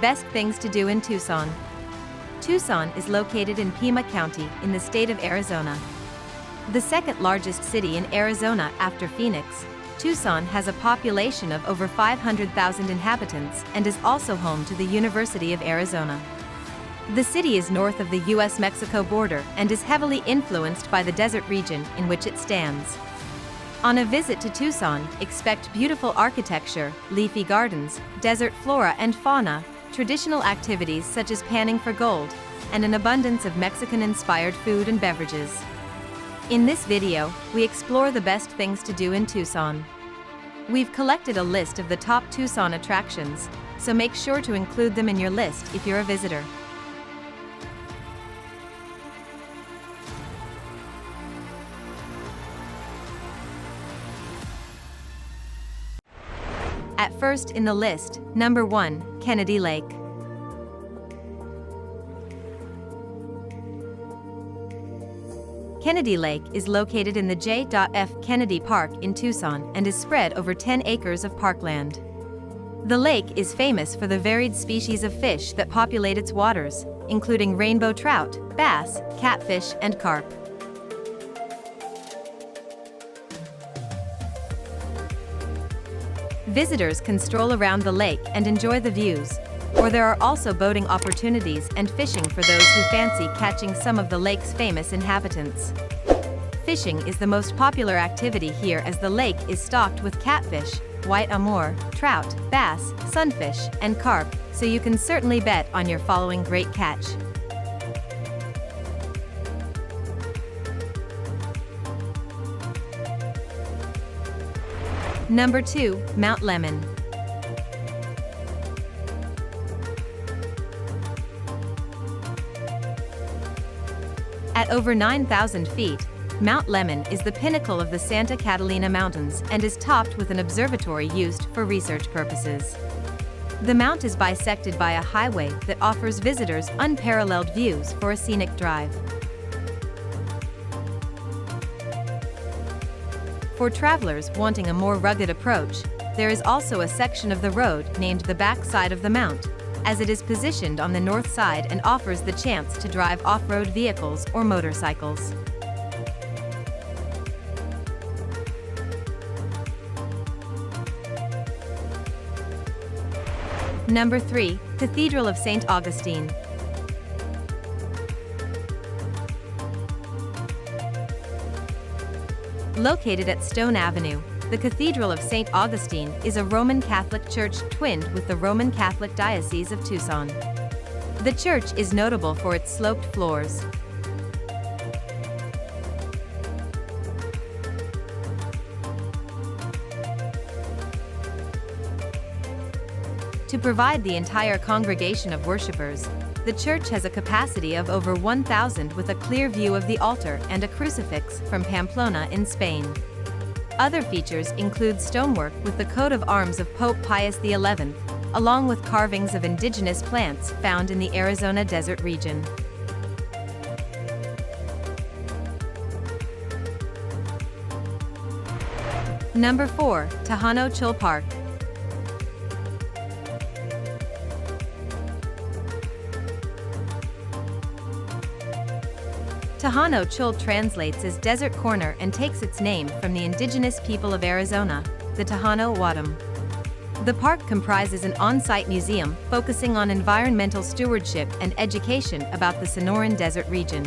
Best things to do in Tucson. Tucson is located in Pima County in the state of Arizona. The second largest city in Arizona after Phoenix, Tucson has a population of over 500,000 inhabitants and is also home to the University of Arizona. The city is north of the US-Mexico border and is heavily influenced by the desert region in which it stands. On a visit to Tucson, expect beautiful architecture, leafy gardens, desert flora and fauna, traditional activities such as panning for gold, and an abundance of Mexican-inspired food and beverages. In this video, we explore the best things to do in Tucson. We've collected a list of the top Tucson attractions, so make sure to include them in your list if you're a visitor. At first in the list, number 1, Kennedy Lake. Kennedy Lake is located in the J.F. Kennedy Park in Tucson and is spread over 10 acres of parkland. The lake is famous for the varied species of fish that populate its waters, including rainbow trout, bass, catfish, and carp. Visitors can stroll around the lake and enjoy the views, or there are also boating opportunities and fishing for those who fancy catching some of the lake's famous inhabitants. Fishing is the most popular activity here as the lake is stocked with catfish, white amur, trout, bass, sunfish, and carp, so you can certainly bet on your following great catch. Number 2, Mount Lemmon. At over 9,000 feet, Mount Lemmon is the pinnacle of the Santa Catalina Mountains and is topped with an observatory used for research purposes. The mount is bisected by a highway that offers visitors unparalleled views for a scenic drive. For travelers wanting a more rugged approach, there is also a section of the road named the back side of the mount, as it is positioned on the north side and offers the chance to drive off-road vehicles or motorcycles. Number 3, Cathedral of St. Augustine. Located at Stone Avenue, the Cathedral of St. Augustine is a Roman Catholic church twinned with the Roman Catholic Diocese of Tucson. The church is notable for its sloped floors. To provide the entire congregation of worshipers, the church has a capacity of over 1,000 with a clear view of the altar and a crucifix from Pamplona in Spain. Other features include stonework with the coat of arms of Pope Pius XI, along with carvings of indigenous plants found in the Arizona desert region. Number 4, Tohono Chul Park. Tohono Chul translates as desert corner and takes its name from the indigenous people of Arizona, the Tohono O'odham. The park comprises an on-site museum focusing on environmental stewardship and education about the Sonoran Desert region.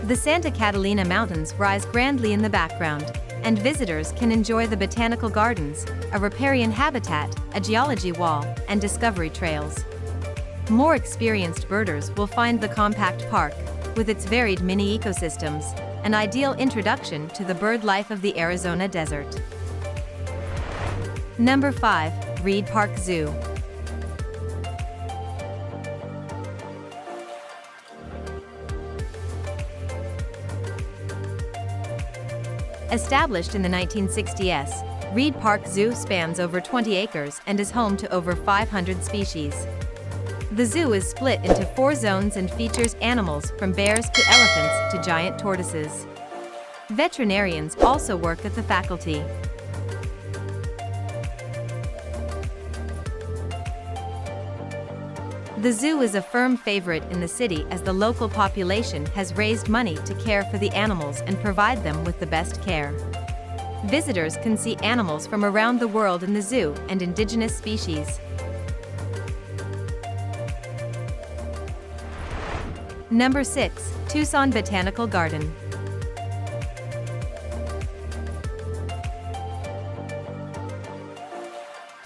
The Santa Catalina Mountains rise grandly in the background, and visitors can enjoy the botanical gardens, a riparian habitat, a geology wall, and discovery trails. More experienced birders will find the compact park, with its varied mini ecosystems, an ideal introduction to the bird life of the Arizona desert. Number 5, Reid Park Zoo. Established in the 1960s, Reid Park Zoo spans over 20 acres and is home to over 500 species. The zoo is split into 4 zones and features animals from bears to elephants to giant tortoises. Veterinarians also work at the faculty. The zoo is a firm favorite in the city as the local population has raised money to care for the animals and provide them with the best care. Visitors can see animals from around the world in the zoo and indigenous species. Number 6. Tucson Botanical Garden.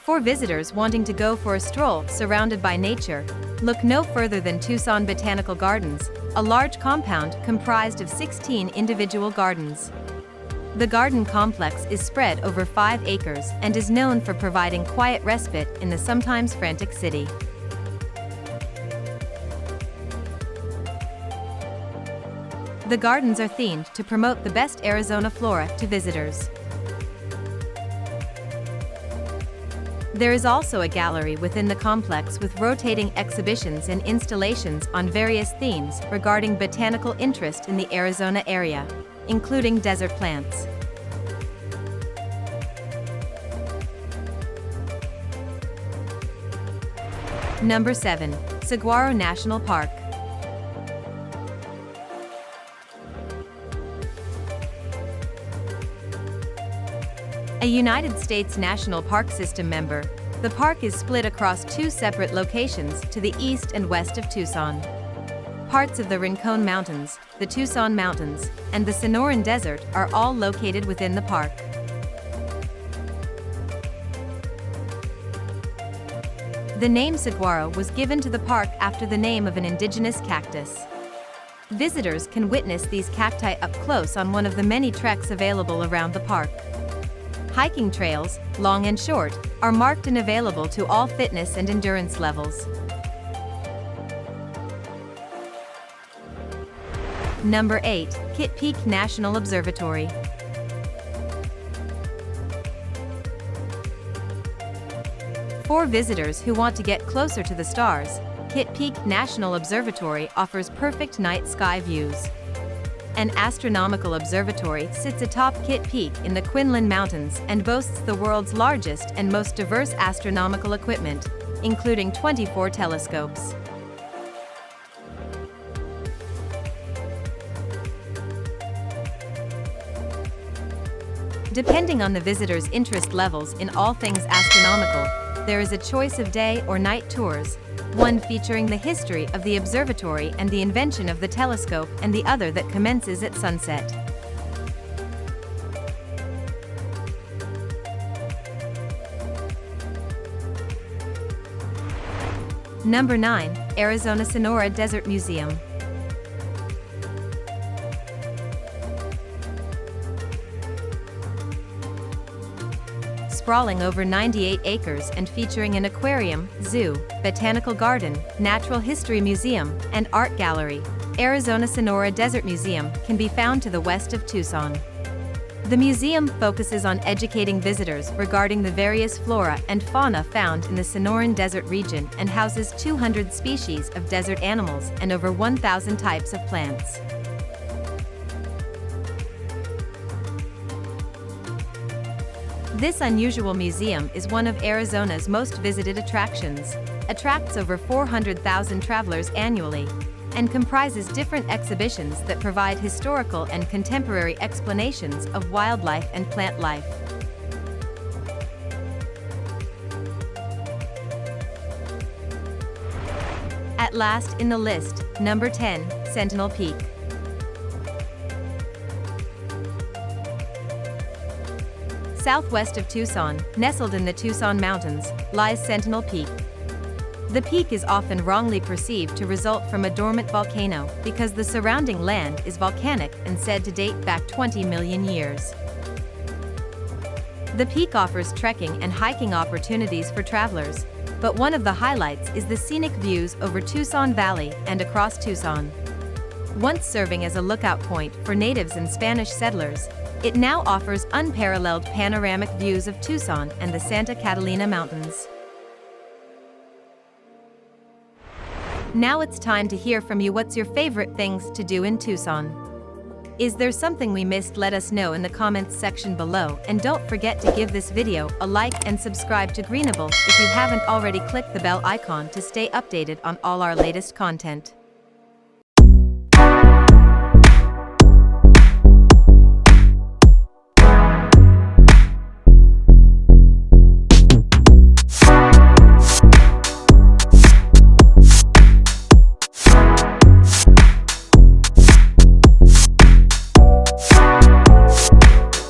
For visitors wanting to go for a stroll surrounded by nature, look no further than Tucson Botanical Gardens, a large compound comprised of 16 individual gardens. The garden complex is spread over 5 acres and is known for providing quiet respite in the sometimes frantic city. The gardens are themed to promote the best Arizona flora to visitors. There is also a gallery within the complex with rotating exhibitions and installations on various themes regarding botanical interest in the Arizona area, including desert plants. Number 7. Saguaro National Park. A United States National Park System member, the park is split across 2 separate locations to the east and west of Tucson. Parts of the Rincon Mountains, the Tucson Mountains, and the Sonoran Desert are all located within the park. The name saguaro was given to the park after the name of an indigenous cactus. Visitors can witness these cacti up close on one of the many treks available around the park. Hiking trails, long and short, are marked and available to all fitness and endurance levels. Number 8. Kitt Peak National Observatory. For visitors who want to get closer to the stars, Kitt Peak National Observatory offers perfect night sky views. An astronomical observatory sits atop Kitt Peak in the Quinlan Mountains and boasts the world's largest and most diverse astronomical equipment, including 24 telescopes. Depending on the visitor's interest levels in all things astronomical, there is a choice of day or night tours, one featuring the history of the observatory and the invention of the telescope, and the other that commences at sunset. Number 9. Arizona-Sonora Desert Museum. Sprawling over 98 acres and featuring an aquarium, zoo, botanical garden, natural history museum, and art gallery, Arizona-Sonora Desert Museum can be found to the west of Tucson. The museum focuses on educating visitors regarding the various flora and fauna found in the Sonoran Desert region and houses 200 species of desert animals and over 1,000 types of plants. This unusual museum is one of Arizona's most visited attractions, attracts over 400,000 travelers annually, and comprises different exhibitions that provide historical and contemporary explanations of wildlife and plant life. At last in the list, number 10, Sentinel Peak. Southwest of Tucson, nestled in the Tucson Mountains, lies Sentinel Peak. The peak is often wrongly perceived to result from a dormant volcano because the surrounding land is volcanic and said to date back 20 million years. The peak offers trekking and hiking opportunities for travelers, but one of the highlights is the scenic views over Tucson Valley and across Tucson. Once serving as a lookout point for natives and Spanish settlers, it now offers unparalleled panoramic views of Tucson and the Santa Catalina Mountains. Now it's time to hear from you. What's your favorite things to do in Tucson? Is there something we missed? Let us know in the comments section below, and don't forget to give this video a like and subscribe to Greenable if you haven't already. Click the bell icon to stay updated on all our latest content.